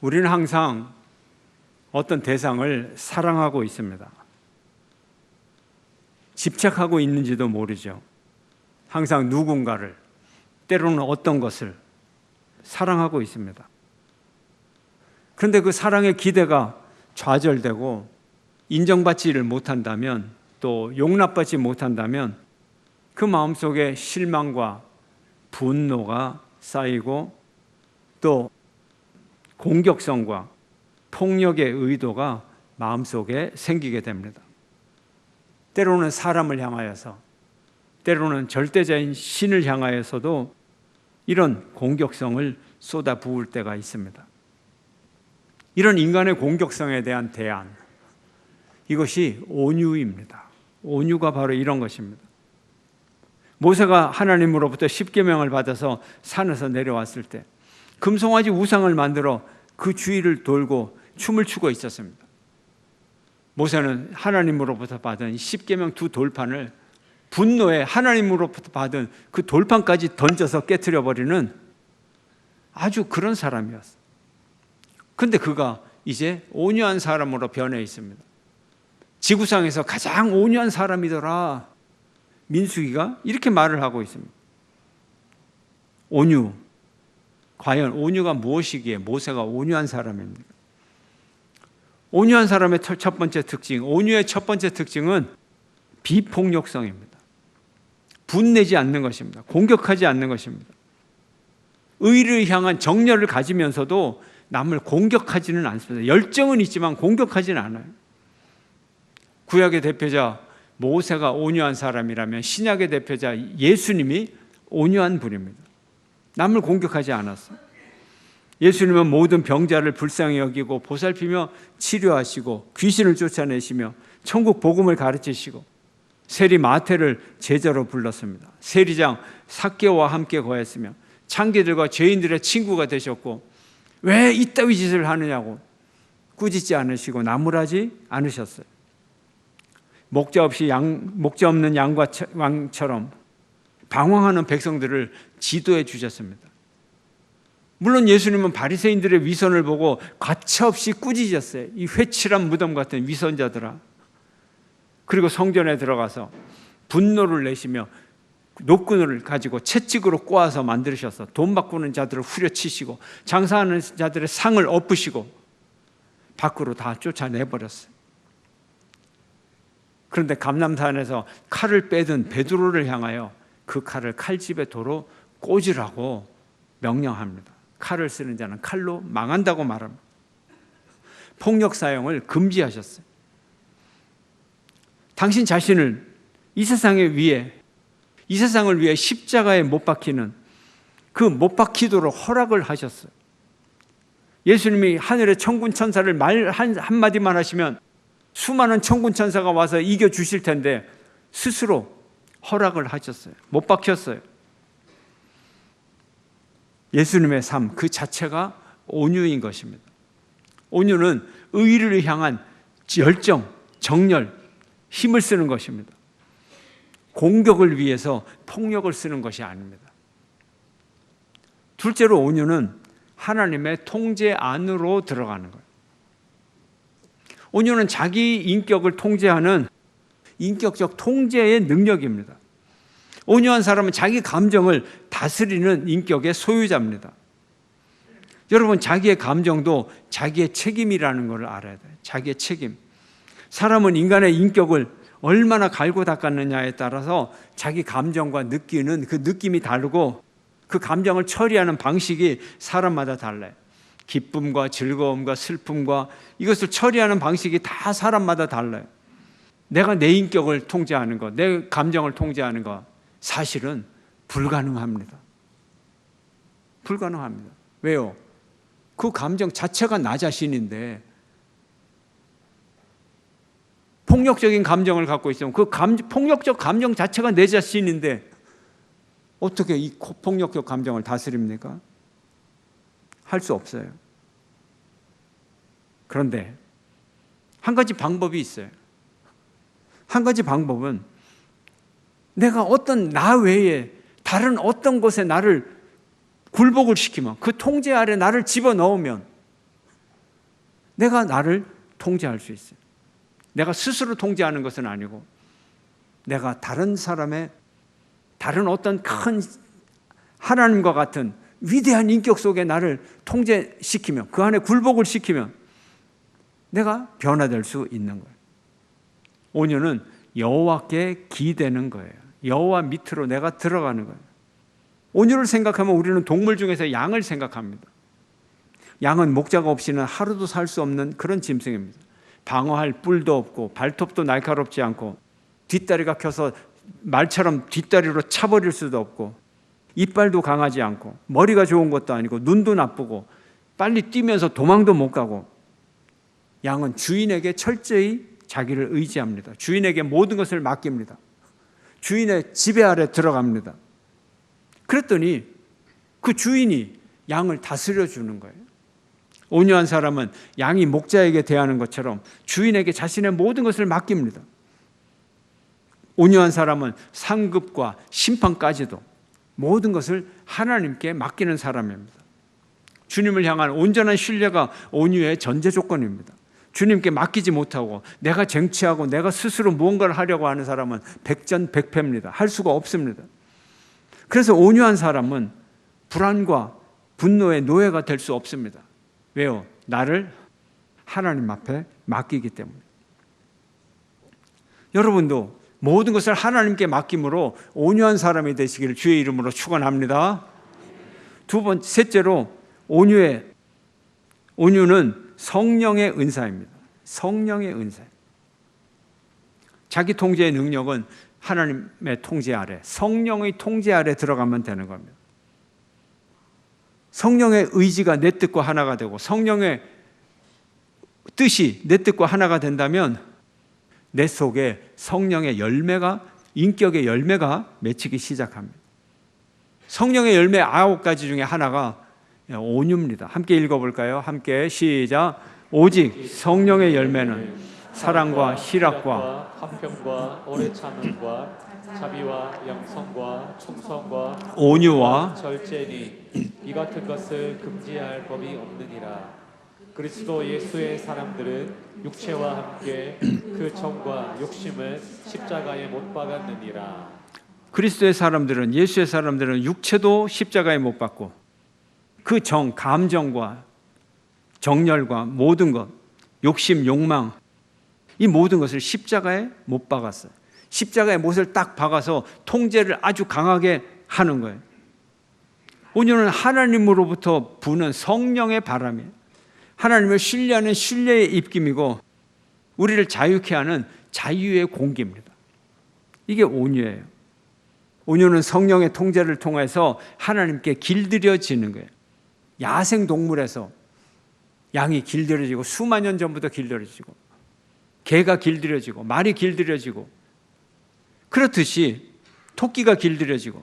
우리는 항상 어떤 대상을 사랑하고 있습니다. 집착하고 있는지도 모르죠. 항상 누군가를, 때로는 어떤 것을 사랑하고 있습니다. 그런데 그 사랑의 기대가 좌절되고 인정받지를 못한다면, 또 용납받지 못한다면 그 마음속에 실망과 분노가 쌓이고 또 공격성과 폭력의 의도가 마음속에 생기게 됩니다. 때로는 사람을 향하여서, 때로는 절대자인 신을 향하여서도 이런 공격성을 쏟아부을 때가 있습니다. 이런 인간의 공격성에 대한 대안, 이것이 온유입니다. 온유가 바로 이런 것입니다. 모세가 하나님으로부터 십계명을 받아서 산에서 내려왔을 때 금송아지 우상을 만들어 그 주위를 돌고 춤을 추고 있었습니다. 모세는 하나님으로부터 받은 십계명 두 돌판을 분노에 하나님으로부터 받은 그 돌판까지 던져서 깨트려 버리는 아주 그런 사람이었어요. 그런데 그가 이제 온유한 사람으로 변해 있습니다. 지구상에서 가장 온유한 사람이더라. 민수기가 이렇게 말을 하고 있습니다. 온유. 과연 온유가 무엇이기에 모세가 온유한 사람입니까? 온유한 사람의 첫 번째 특징, 온유의 첫 번째 특징은 비폭력성입니다. 분내지 않는 것입니다. 공격하지 않는 것입니다. 의를 향한 정열을 가지면서도 남을 공격하지는 않습니다. 열정은 있지만 공격하지는 않아요. 구약의 대표자 모세가 온유한 사람이라면 신약의 대표자 예수님이 온유한 분입니다. 남을 공격하지 않았어요. 예수님은 모든 병자를 불쌍히 여기고 보살피며 치료하시고 귀신을 쫓아내시며 천국 복음을 가르치시고 세리 마태를 제자로 불렀습니다. 세리장 삭개오와 함께 거했으며 창기들과 죄인들의 친구가 되셨고 왜 이따위 짓을 하느냐고 꾸짖지 않으시고 나무라지 않으셨어요. 목자 없는 양과 왕처럼 방황하는 백성들을 지도해 주셨습니다. 물론 예수님은 바리새인들의 위선을 보고 가차없이 꾸짖었어요. 이 회칠한 무덤 같은 위선자들아. 그리고 성전에 들어가서 분노를 내시며 노끈을 가지고 채찍으로 꼬아서 만드셔서 돈 바꾸는 자들을 후려치시고 장사하는 자들의 상을 엎으시고 밖으로 다 쫓아내버렸어요. 그런데 감람산에서 칼을 빼든 베드로를 향하여 그 칼을 칼집에 도로 꽂으라고 명령합니다. 칼을 쓰는 자는 칼로 망한다고 말합니다. 폭력 사용을 금지하셨어요. 당신 자신을 이 세상을 위해 십자가에 못 박히는 그 못 박히도록 허락을 하셨어요. 예수님이 하늘의 천군 천사를 말 한마디만 하시면 수많은 천군 천사가 와서 이겨주실 텐데 스스로 허락을 하셨어요. 못 박혔어요. 예수님의 삶 그 자체가 온유인 것입니다. 온유는 의를 향한 열정, 정열, 힘을 쓰는 것입니다. 공격을 위해서 폭력을 쓰는 것이 아닙니다. 둘째로 온유는 하나님의 통제 안으로 들어가는 거예요. 온유는 자기 인격을 통제하는 인격적 통제의 능력입니다. 온유한 사람은 자기 감정을 다스리는 인격의 소유자입니다. 여러분, 자기의 감정도 자기의 책임이라는 걸 알아야 돼요. 자기의 책임. 사람은 인간의 인격을 얼마나 갈고 닦았느냐에 따라서 자기 감정과 느끼는 그 느낌이 다르고 그 감정을 처리하는 방식이 사람마다 달라요. 기쁨과 즐거움과 슬픔과 이것을 처리하는 방식이 다 사람마다 달라요. 내가 내 인격을 통제하는 것, 내 감정을 통제하는 것, 사실은 불가능합니다. 불가능합니다. 왜요? 그 감정 자체가 나 자신인데 폭력적인 감정을 갖고 있으면 그 폭력적 감정 자체가 내 자신인데 어떻게 이 폭력적 감정을 다스립니까? 할 수 없어요. 그런데 한 가지 방법이 있어요. 한 가지 방법은 내가 어떤 나 외에 다른 어떤 것에 나를 굴복을 시키면, 그 통제 아래 나를 집어넣으면 내가 나를 통제할 수 있어요. 내가 스스로 통제하는 것은 아니고 내가 다른 사람의 다른 어떤 큰 하나님과 같은 위대한 인격 속에 나를 통제시키면, 그 안에 굴복을 시키면 내가 변화될 수 있는 거예요. 온유는 여호와께 기대는 거예요. 여호와 밑으로 내가 들어가는 거예요. 온유를 생각하면 우리는 동물 중에서 양을 생각합니다. 양은 목자가 없이는 하루도 살 수 없는 그런 짐승입니다. 방어할 뿔도 없고 발톱도 날카롭지 않고 뒷다리가 켜서 말처럼 뒷다리로 차버릴 수도 없고 이빨도 강하지 않고 머리가 좋은 것도 아니고 눈도 나쁘고 빨리 뛰면서 도망도 못 가고, 양은 주인에게 철저히 자기를 의지합니다. 주인에게 모든 것을 맡깁니다. 주인의 지배 아래 들어갑니다. 그랬더니 그 주인이 양을 다스려 주는 거예요. 온유한 사람은 양이 목자에게 대하는 것처럼 주인에게 자신의 모든 것을 맡깁니다. 온유한 사람은 상급과 심판까지도 모든 것을 하나님께 맡기는 사람입니다. 주님을 향한 온전한 신뢰가 온유의 전제 조건입니다. 주님께 맡기지 못하고 내가 쟁취하고 내가 스스로 무언가를 하려고 하는 사람은 백전백패입니다. 할 수가 없습니다. 그래서 온유한 사람은 불안과 분노의 노예가 될 수 없습니다. 왜요? 나를 하나님 앞에 맡기기 때문에. 여러분도 모든 것을 하나님께 맡김으로 온유한 사람이 되시기를 주의 이름으로 축원합니다. 셋째로 온유는 성령의 은사입니다. 성령의 은사. 자기 통제의 능력은 하나님의 통제 아래, 성령의 통제 아래 들어가면 되는 겁니다. 성령의 의지가 내 뜻과 하나가 되고 성령의 뜻이 내 뜻과 하나가 된다면 내 속에 성령의 열매가, 인격의 열매가 맺히기 시작합니다. 성령의 열매 9가지 중에 하나가 온유입니다. 함께 읽어볼까요? 함께 시작. 오직 성령의 열매는 사랑과 희락과 화평과 오래 참음과 자비와 양성과 충성과 온유와 절제니 이 같은 것을 금지할 법이 없느니라. 그리스도 예수의 사람들은 육체와 함께 그 정과 욕심을 십자가에 못 박았느니라. 그리스도의 사람들은, 예수의 사람들은 육체도 십자가에 못 박고 그 정, 감정과 정열과 모든 것, 욕심, 욕망, 이 모든 것을 십자가에 못 박았어요. 십자가에 못을 딱 박아서 통제를 아주 강하게 하는 거예요. 온유는 하나님으로부터 부는 성령의 바람이에요. 하나님을 신뢰하는 신뢰의 입김이고 우리를 자유케 하는 자유의 공기입니다. 이게 온유예요. 온유는 성령의 통제를 통해서 하나님께 길들여지는 거예요. 야생동물에서 양이 길들여지고 수만 년 전부터 길들여지고 개가 길들여지고 말이 길들여지고 그렇듯이 토끼가 길들여지고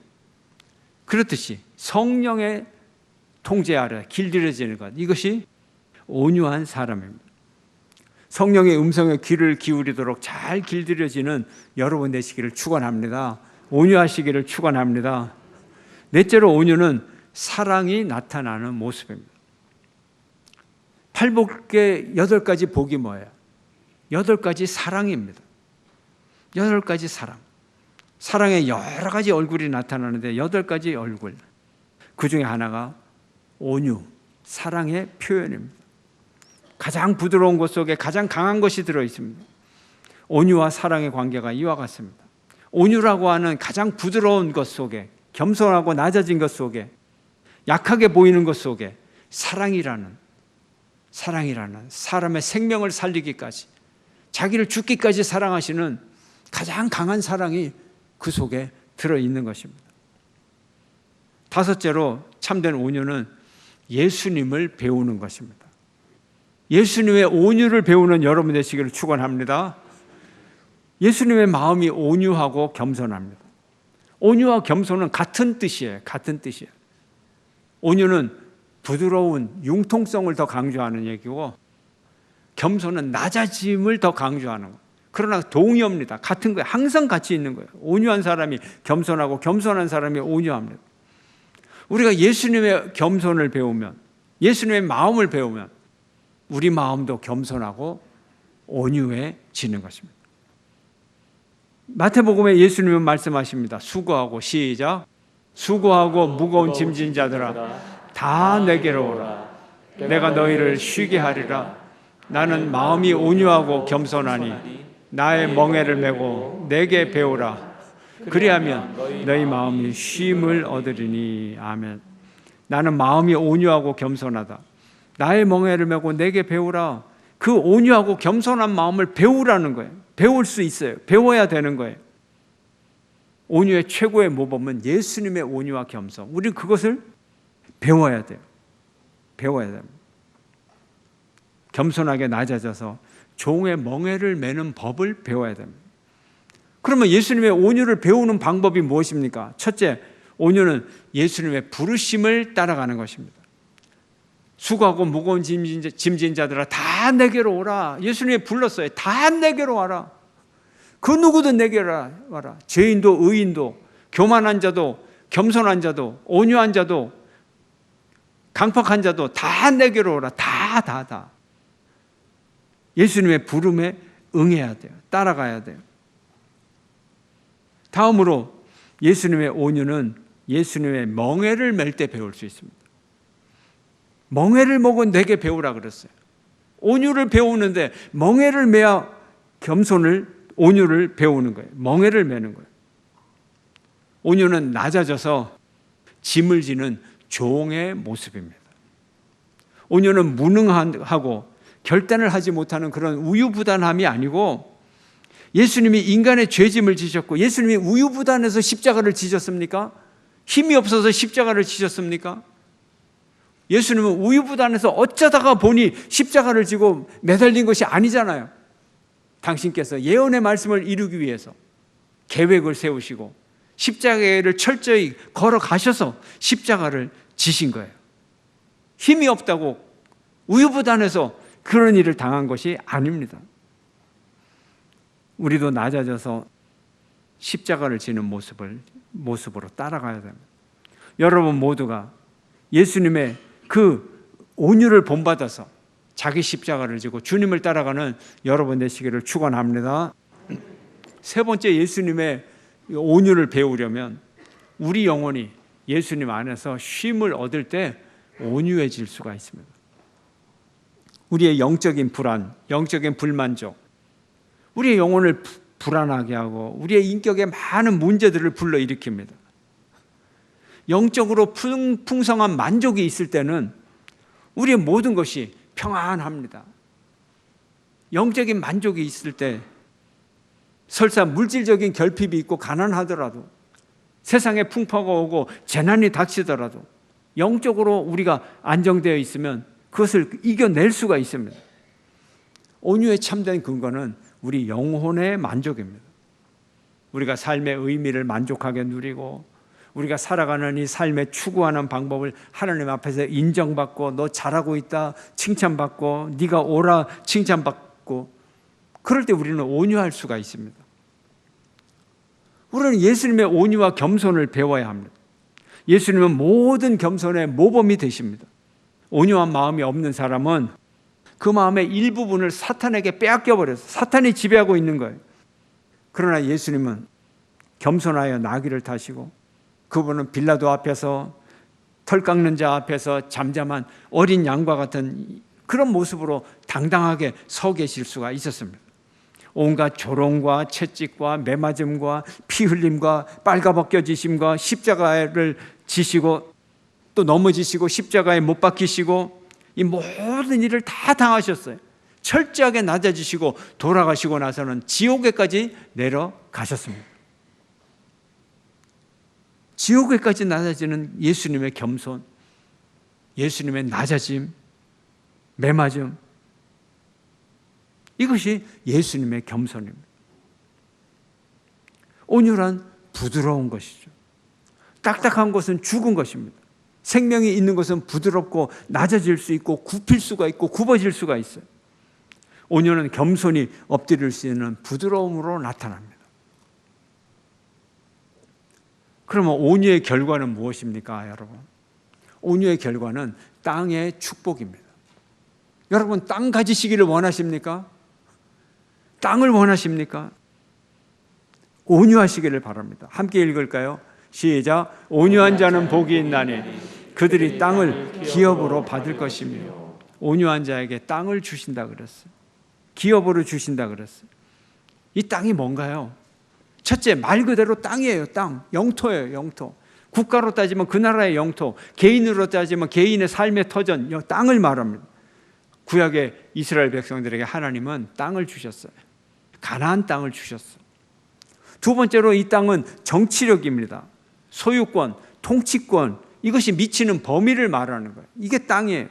그렇듯이 성령의 통제 아래 길들여지는 것, 이것이 온유한 사람입니다. 성령의 음성에 귀를 기울이도록 잘 길들여지는 여러분 되시기를 축원합니다. 온유하시기를 축원합니다. 넷째로 온유는 사랑이 나타나는 모습입니다. 팔복의 8가지 복이 뭐예요? 8가지 사랑입니다. 8가지 사랑. 사랑의 여러 가지 얼굴이 나타나는데 8가지 얼굴. 그 중에 하나가 온유, 사랑의 표현입니다. 가장 부드러운 것 속에 가장 강한 것이 들어있습니다. 온유와 사랑의 관계가 이와 같습니다. 온유라고 하는 가장 부드러운 것 속에, 겸손하고 낮아진 것 속에, 약하게 보이는 것 속에 사랑이라는 사람의 생명을 살리기까지, 자기를 죽기까지 사랑하시는 가장 강한 사랑이 그 속에 들어있는 것입니다. 다섯째로 참된 온유는 예수님을 배우는 것입니다. 예수님의 온유를 배우는 여러분 되시기를 축원합니다. 예수님의 마음이 온유하고 겸손합니다. 온유와 겸손은 같은 뜻이에요. 같은 뜻이에요. 온유는 부드러운 융통성을 더 강조하는 얘기고 겸손은 낮아짐을 더 강조하는 거예요. 그러나 동의합니다. 같은 거예요. 항상 같이 있는 거예요. 온유한 사람이 겸손하고 겸손한 사람이 온유합니다. 우리가 예수님의 겸손을 배우면, 예수님의 마음을 배우면 우리 마음도 겸손하고 온유해지는 것입니다. 마태복음에 예수님은 말씀하십니다. 수고하고 시작. 수고하고 무거운 짐진 자들아 다 내게로 오라. 내가 너희를 쉬게 하리라. 나는 마음이 온유하고 겸손하니 나의 멍에를 메고 내게 배우라. 그리하면 너희 마음이 쉼을 얻으리니. 아멘. 나는 마음이 온유하고 겸손하다. 나의 멍에를 메고 내게 배우라. 그 온유하고 겸손한 마음을 배우라는 거예요. 배울 수 있어요. 배워야 되는 거예요. 온유의 최고의 모범은 예수님의 온유와 겸손. 우리는 그것을 배워야 돼요. 배워야 됩니다. 겸손하게 낮아져서 종의 멍에를 매는 법을 배워야 됩니다. 그러면 예수님의 온유를 배우는 방법이 무엇입니까? 첫째, 온유는 예수님의 부르심을 따라가는 것입니다. 수고하고 무거운 짐진 자들아 다 내게로 오라. 예수님이 불렀어요. 다 내게로 와라. 그 누구든 내게로 와라. 죄인도 의인도 교만한 자도 겸손한 자도 온유한 자도 강팍한 자도 다 내게로 오라. 다. 예수님의 부름에 응해야 돼요. 따라가야 돼요. 다음으로 예수님의 온유는 예수님의 멍에를 맬 때 배울 수 있습니다. 멍에를 먹은 내게 배우라 그랬어요. 온유를 배우는데 멍에를 매야 겸손을 온유를 배우는 거예요. 멍에를 매는 거예요. 온유는 낮아져서 짐을 지는 종의 모습입니다. 온유는 무능하고 결단을 하지 못하는 그런 우유부단함이 아니고 예수님이 인간의 죄짐을 지셨고 예수님이 우유부단해서 십자가를 지셨습니까? 힘이 없어서 십자가를 지셨습니까? 예수님은 우유부단해서 어쩌다가 보니 십자가를 지고 매달린 것이 아니잖아요. 당신께서 예언의 말씀을 이루기 위해서 계획을 세우시고 십자가를 철저히 걸어가셔서 십자가를 지신 거예요. 힘이 없다고 우유부단해서 그런 일을 당한 것이 아닙니다. 우리도 낮아져서 십자가를 지는 모습으로 따라가야 됩니다. 여러분 모두가 예수님의 그 온유를 본받아서 자기 십자가를 지고 주님을 따라가는 여러분 되시기를 축원합니다. 세 번째, 예수님의 온유를 배우려면 우리 영혼이 예수님 안에서 쉼을 얻을 때 온유해질 수가 있습니다. 우리의 영적인 불안, 영적인 불만족, 우리의 영혼을 불안하게 하고 우리의 인격에 많은 문제들을 불러일으킵니다. 영적으로 풍성한 만족이 있을 때는 우리의 모든 것이 평안합니다. 영적인 만족이 있을 때 설사 물질적인 결핍이 있고 가난하더라도 세상에 풍파가 오고 재난이 닥치더라도 영적으로 우리가 안정되어 있으면 그것을 이겨낼 수가 있습니다. 온유의 참된 근거는 우리 영혼의 만족입니다. 우리가 삶의 의미를 만족하게 누리고 우리가 살아가는 이 삶에 추구하는 방법을 하나님 앞에서 인정받고 너 잘하고 있다 칭찬받고 네가 오라 칭찬받고 그럴 때 우리는 온유할 수가 있습니다. 우리는 예수님의 온유와 겸손을 배워야 합니다. 예수님은 모든 겸손의 모범이 되십니다. 온유한 마음이 없는 사람은 그 마음의 일부분을 사탄에게 빼앗겨버려서 사탄이 지배하고 있는 거예요. 그러나 예수님은 겸손하여 나귀를 타시고 그분은 빌라도 앞에서 털 깎는 자 앞에서 잠잠한 어린 양과 같은 그런 모습으로 당당하게 서 계실 수가 있었습니다. 온갖 조롱과 채찍과 매맞음과 피 흘림과 빨가벗겨지심과 십자가를 지시고 또 넘어지시고 십자가에 못 박히시고 이 모든 일을 다 당하셨어요. 철저하게 낮아지시고 돌아가시고 나서는 지옥에까지 내려가셨습니다. 지옥에까지 낮아지는 예수님의 겸손, 예수님의 낮아짐, 매맞음, 이것이 예수님의 겸손입니다. 온유란 부드러운 것이죠. 딱딱한 것은 죽은 것입니다. 생명이 있는 것은 부드럽고 낮아질 수 있고 굽힐 수가 있고 굽어질 수가 있어요. 온유는 겸손히 엎드릴 수 있는 부드러움으로 나타납니다. 그러면 온유의 결과는 무엇입니까, 여러분? 온유의 결과는 땅의 축복입니다. 여러분 땅 가지시기를 원하십니까? 땅을 원하십니까? 온유하시기를 바랍니다. 함께 읽을까요? 시작. 온유한 자는 복이 있나니 그들이 땅을 기업으로 받을 것이며. 온유한 자에게 땅을 주신다 그랬어요. 기업으로 주신다 그랬어요. 이 땅이 뭔가요? 첫째, 말 그대로 땅이에요. 땅. 영토예요. 영토. 국가로 따지면 그 나라의 영토, 개인으로 따지면 개인의 삶의 터전, 땅을 말합니다. 구약의 이스라엘 백성들에게 하나님은 땅을 주셨어요. 가나안 땅을 주셨어요. 두 번째로 이 땅은 정치력입니다. 소유권, 통치권, 이것이 미치는 범위를 말하는 거예요. 이게 땅이에요.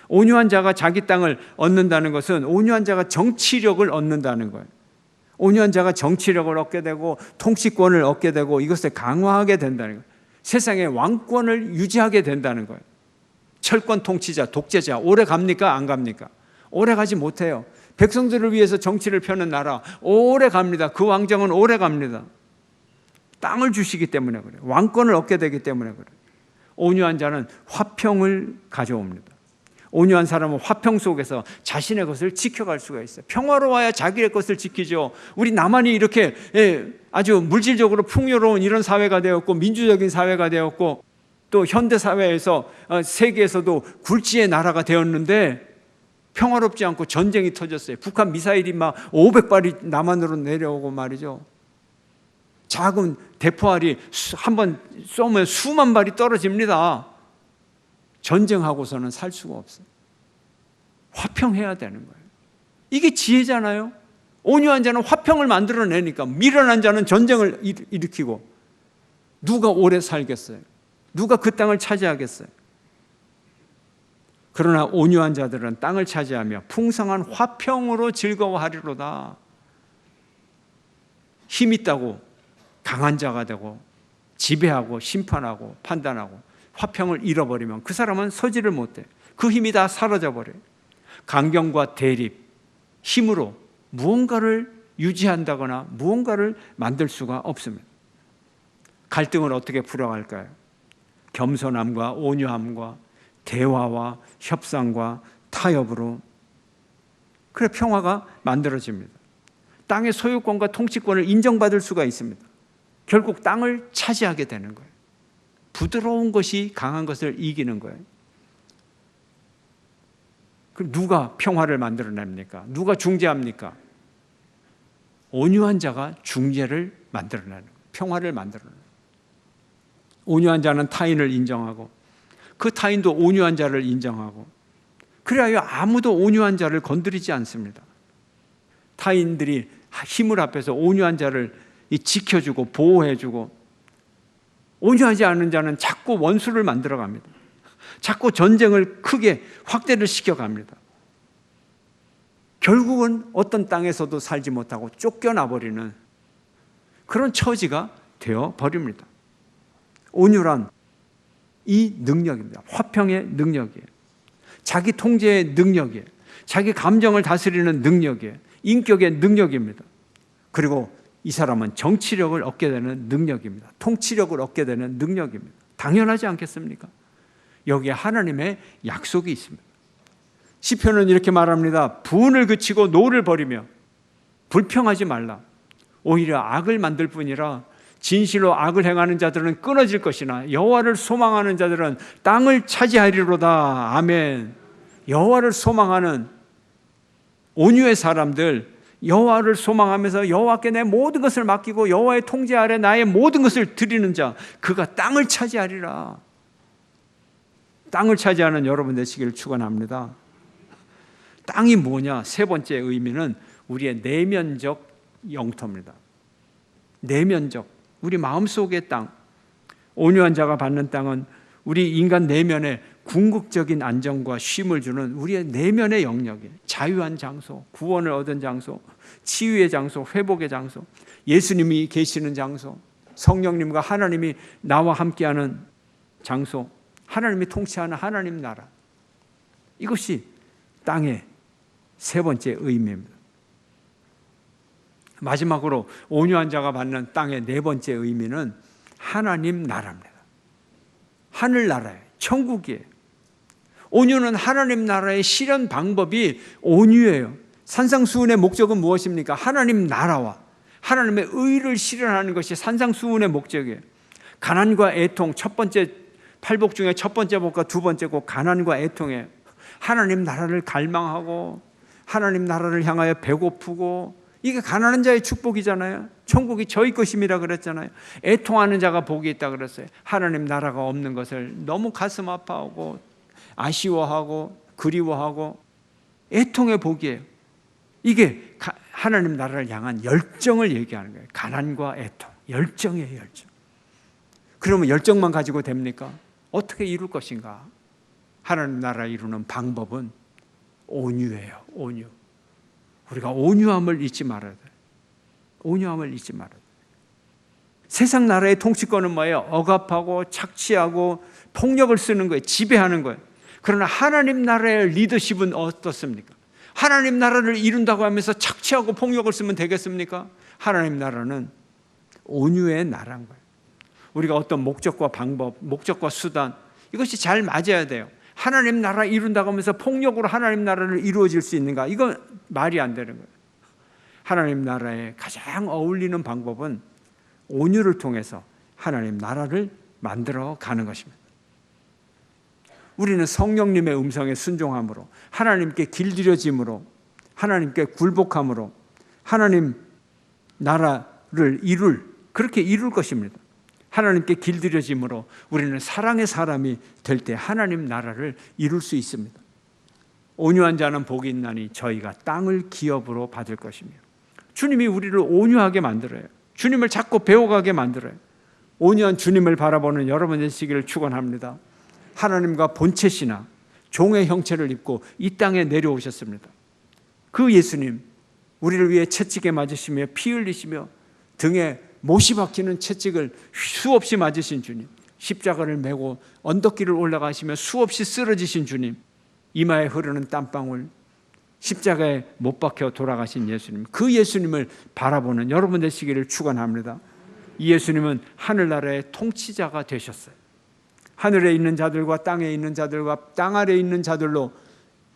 온유한 자가 자기 땅을 얻는다는 것은 온유한 자가 정치력을 얻는다는 거예요. 온유한 자가 정치력을 얻게 되고 통치권을 얻게 되고 이것을 강화하게 된다는 거예요. 세상의 왕권을 유지하게 된다는 거예요. 철권 통치자, 독재자 오래 갑니까? 안 갑니까? 오래 가지 못해요. 백성들을 위해서 정치를 펴는 나라 오래 갑니다. 그 왕정은 오래 갑니다. 땅을 주시기 때문에 그래요. 왕권을 얻게 되기 때문에 그래요. 온유한 자는 화평을 가져옵니다. 온유한 사람은 화평 속에서 자신의 것을 지켜갈 수가 있어요. 평화로워야 자기의 것을 지키죠. 우리 남한이 이렇게 아주 물질적으로 풍요로운 이런 사회가 되었고 민주적인 사회가 되었고 또 현대 사회에서 세계에서도 굴지의 나라가 되었는데 평화롭지 않고 전쟁이 터졌어요. 북한 미사일이 막 500발이 남한으로 내려오고 말이죠. 작은 대포알이 한번 쏘면 수만 발이 떨어집니다. 전쟁하고서는 살 수가 없어요. 화평해야 되는 거예요. 이게 지혜잖아요. 온유한 자는 화평을 만들어내니까 미련한 자는 전쟁을 일으키고 누가 오래 살겠어요? 누가 그 땅을 차지하겠어요? 그러나 온유한 자들은 땅을 차지하며 풍성한 화평으로 즐거워하리로다. 힘 있다고 강한 자가 되고 지배하고 심판하고 판단하고 화평을 잃어버리면 그 사람은 서지를 못해. 그 힘이 다 사라져버려요. 강경과 대립, 힘으로 무언가를 유지한다거나 무언가를 만들 수가 없습니다. 갈등을 어떻게 풀어갈까요? 겸손함과 온유함과 대화와 협상과 타협으로 그래 평화가 만들어집니다. 땅의 소유권과 통치권을 인정받을 수가 있습니다. 결국 땅을 차지하게 되는 거예요. 부드러운 것이 강한 것을 이기는 거예요. 그럼 누가 평화를 만들어냅니까? 누가 중재합니까? 온유한 자가 중재를 만들어내는 거예요. 평화를 만들어내는 거예요. 온유한 자는 타인을 인정하고 그 타인도 온유한 자를 인정하고 그래야 아무도 온유한 자를 건드리지 않습니다. 타인들이 힘을 합해서 온유한 자를 지켜주고 보호해주고 온유하지 않은 자는 자꾸 원수를 만들어갑니다. 자꾸 전쟁을 크게 확대를 시켜갑니다. 결국은 어떤 땅에서도 살지 못하고 쫓겨나버리는 그런 처지가 되어버립니다. 온유란 이 능력입니다. 화평의 능력이에요. 자기 통제의 능력이에요. 자기 감정을 다스리는 능력이에요. 인격의 능력입니다. 그리고 이 사람은 정치력을 얻게 되는 능력입니다. 통치력을 얻게 되는 능력입니다. 당연하지 않겠습니까? 여기에 하나님의 약속이 있습니다. 시편은 이렇게 말합니다. 분을 그치고 노를 버리며 불평하지 말라. 오히려 악을 만들 뿐이라 진실로 악을 행하는 자들은 끊어질 것이나 여호와를 소망하는 자들은 땅을 차지하리로다. 아멘. 여호와를 소망하는 온유의 사람들, 여호와를 소망하면서 여호와께 내 모든 것을 맡기고 여호와의 통제 아래 나의 모든 것을 드리는 자, 그가 땅을 차지하리라. 땅을 차지하는 여러분 되시기를 축원합니다. 땅이 뭐냐? 세 번째 의미는 우리의 내면적 영토입니다. 내면적, 우리 마음속의 땅. 온유한 자가 받는 땅은 우리 인간 내면에 궁극적인 안정과 쉼을 주는 우리의 내면의 영역이에요. 자유한 장소, 구원을 얻은 장소, 치유의 장소, 회복의 장소, 예수님이 계시는 장소, 성령님과 하나님이 나와 함께하는 장소, 하나님이 통치하는 하나님 나라. 이것이 땅의 세 번째 의미입니다. 마지막으로 온유한 자가 받는 땅의 네 번째 의미는 하나님 나라입니다. 하늘나라예요. 천국이에요. 온유는 하나님 나라의 실현 방법이 온유예요. 산상수훈의 목적은 무엇입니까? 하나님 나라와 하나님의 의를 실현하는 것이 산상수훈의 목적이에요. 가난과 애통, 첫 번째 팔복 중에 첫 번째 복과 두 번째 복, 가난과 애통에 하나님 나라를 갈망하고 하나님 나라를 향하여 배고프고, 이게 가난한 자의 축복이잖아요. 천국이 저희 것임이라 그랬잖아요. 애통하는 자가 복이 있다 그랬어요. 하나님 나라가 없는 것을 너무 가슴 아파하고 아쉬워하고 그리워하고 애통의 복이에요. 이게 하나님 나라를 향한 열정을 얘기하는 거예요. 가난과 애통, 열정이에요, 열정. 그러면 열정만 가지고 됩니까? 어떻게 이룰 것인가? 하나님 나라 이루는 방법은 온유예요. 온유. 우리가 온유함을 잊지 말아야 돼요. 온유함을 잊지 말아야 돼요. 세상 나라의 통치권은 뭐예요? 억압하고 착취하고 폭력을 쓰는 거예요. 지배하는 거예요. 그러나 하나님 나라의 리더십은 어떻습니까? 하나님 나라를 이룬다고 하면서 착취하고 폭력을 쓰면 되겠습니까? 하나님 나라는 온유의 나라인 거예요. 우리가 어떤 목적과 방법, 목적과 수단, 이것이 잘 맞아야 돼요. 하나님 나라 이룬다고 하면서 폭력으로 하나님 나라를 이루어질 수 있는가? 이건 말이 안 되는 거예요. 하나님 나라에 가장 어울리는 방법은 온유를 통해서 하나님 나라를 만들어 가는 것입니다. 우리는 성령님의 음성에 순종함으로, 하나님께 길들여짐으로, 하나님께 굴복함으로 하나님 나라를 그렇게 이룰 것입니다. 하나님께 길들여짐으로 우리는 사랑의 사람이 될 때 하나님 나라를 이룰 수 있습니다. 온유한 자는 복이 있나니 저희가 땅을 기업으로 받을 것이며. 주님이 우리를 온유하게 만들어요. 주님을 자꾸 배워가게 만들어요. 온유한 주님을 바라보는 여러분 되시기를 축원합니다. 하나님과 본체시나 종의 형체를 입고 이 땅에 내려오셨습니다. 그 예수님, 우리를 위해 채찍에 맞으시며 피 흘리시며 등에 못이 박히는 채찍을 수없이 맞으신 주님, 십자가를 메고 언덕길을 올라가시며 수없이 쓰러지신 주님, 이마에 흐르는 땀방울, 십자가에 못 박혀 돌아가신 예수님, 그 예수님을 바라보는 여러분 되시기를 축원합니다. 이 예수님은 하늘나라의 통치자가 되셨어요. 하늘에 있는 자들과 땅에 있는 자들과 땅 아래에 있는 자들로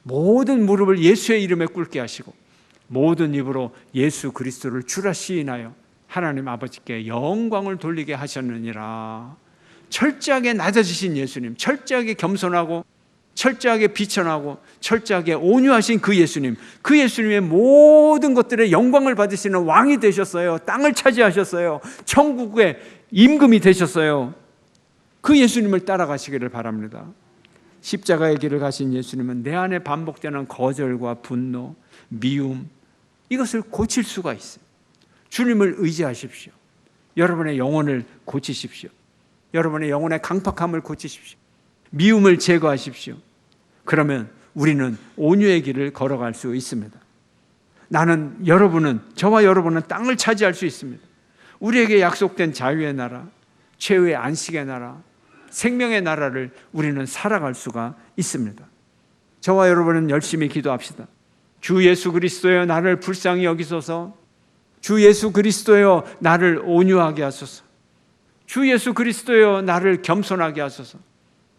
모든 무릎을 예수의 이름에 꿇게 하시고 모든 입으로 예수 그리스도를 주라 시인하여 하나님 아버지께 영광을 돌리게 하셨느니라. 철저하게 낮아지신 예수님, 철저하게 겸손하고 철저하게 비천하고 철저하게 온유하신 그 예수님, 그 예수님의 모든 것들의 영광을 받으시는 왕이 되셨어요. 땅을 차지하셨어요. 천국의 임금이 되셨어요. 그 예수님을 따라가시기를 바랍니다. 십자가의 길을 가신 예수님은 내 안에 반복되는 거절과 분노, 미움, 이것을 고칠 수가 있어요. 주님을 의지하십시오. 여러분의 영혼을 고치십시오. 여러분의 영혼의 강팍함을 고치십시오. 미움을 제거하십시오. 그러면 우리는 온유의 길을 걸어갈 수 있습니다. 저와 여러분은 땅을 차지할 수 있습니다. 우리에게 약속된 자유의 나라, 최후의 안식의 나라, 생명의 나라를 우리는 살아갈 수가 있습니다. 저와 여러분은 열심히 기도합시다. 주 예수 그리스도여 나를 불쌍히 여기소서. 주 예수 그리스도여 나를 온유하게 하소서. 주 예수 그리스도여 나를 겸손하게 하소서.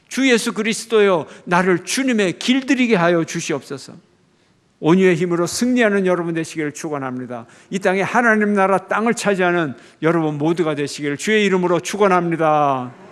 주 예수 그리스도여 나를 주님의 길들이게 하여 주시옵소서. 온유의 힘으로 승리하는 여러분 되시기를 축원합니다. 이 땅에 하나님 나라 땅을 차지하는 여러분 모두가 되시기를 주의 이름으로 축원합니다.